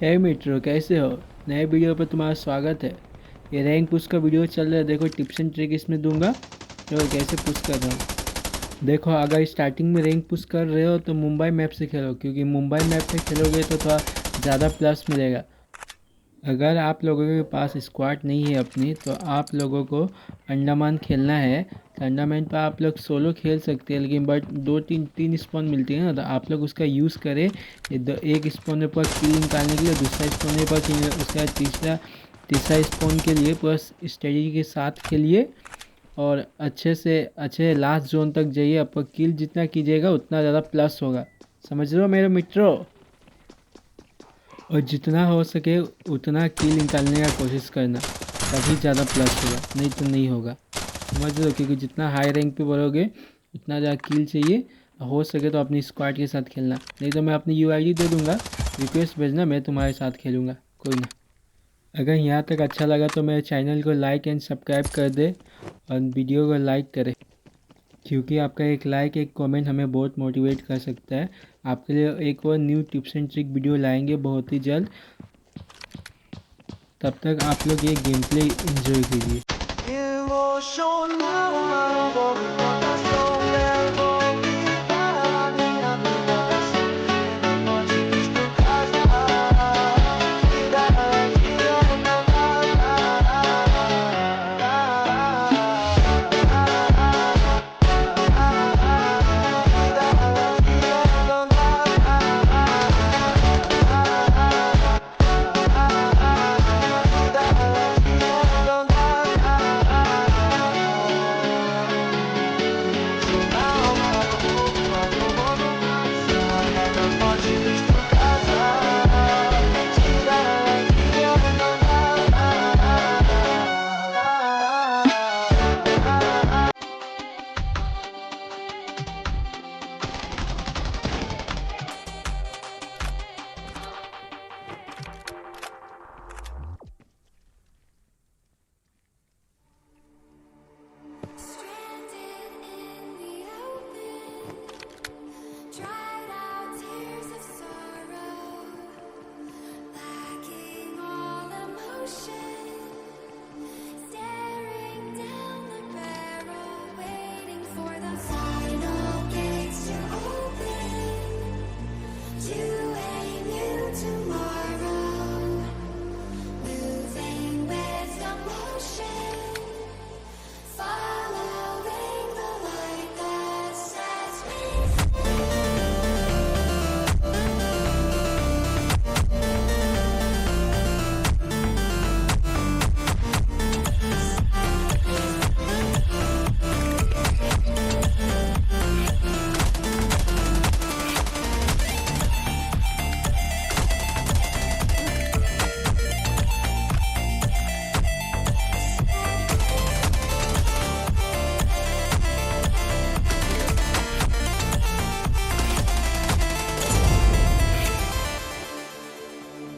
हे मित्रों, कैसे हो? नए वीडियो पर तुम्हारा स्वागत है। ये रैंक पुश का वीडियो चल रहा है। देखो टिप्स एंड ट्रिक इसमें दूंगा तो कैसे पुश कर रहा हूँ। देखो, अगर स्टार्टिंग में रैंक पुश कर रहे हो तो मुंबई मैप से खेलो, क्योंकि मुंबई मैप पे खेलोगे तो थोड़ा ज़्यादा प्लस मिलेगा। अगर आप लोगों के पास स्क्वाड नहीं है अपनी, तो आप लोगों को अंडमान खेलना है। तो अंडमान पर आप लोग सोलो खेल सकते हैं, लेकिन बट दो तीन तीन स्पॉन मिलती है ना, तो आप लोग उसका यूज़ करें। एक स्पॉन पर किल निकालने के लिए, दूसरा स्पॉन पर किल, उसके बाद तीसरा स्पॉन के लिए पूरा स्ट्रेटजी के साथ खेलिए और अच्छे से अच्छे लास्ट जोन तक जाइए। आपका किल जितना कीजिएगा उतना ज़्यादा प्लस होगा। समझ रहे हो मेरे मित्रों? और जितना हो सके उतना कील निकालने का कोशिश करना, तभी ज़्यादा प्लस होगा, नहीं तो नहीं होगा। समझ लो, क्योंकि जितना हाई रैंक पे बढ़ोगे उतना ज़्यादा कील चाहिए। हो सके तो अपनी स्क्वाड के साथ खेलना, नहीं तो मैं अपनी यूआईडी दे दूँगा, रिक्वेस्ट भेजना, मैं तुम्हारे साथ खेलूँगा। कोई ना। अगर यहाँ तक अच्छा लगा तो मेरे चैनल को लाइक एंड सब्सक्राइब कर दे और वीडियो को लाइक करे, क्योंकि आपका एक लाइक एक कमेंट हमें बहुत मोटिवेट कर सकता है। आपके लिए एक और new tips and trick video लाएंगे बहुत ही जल्द। तब तक आप लोग ये गेम प्ले एंजॉय कीजिए।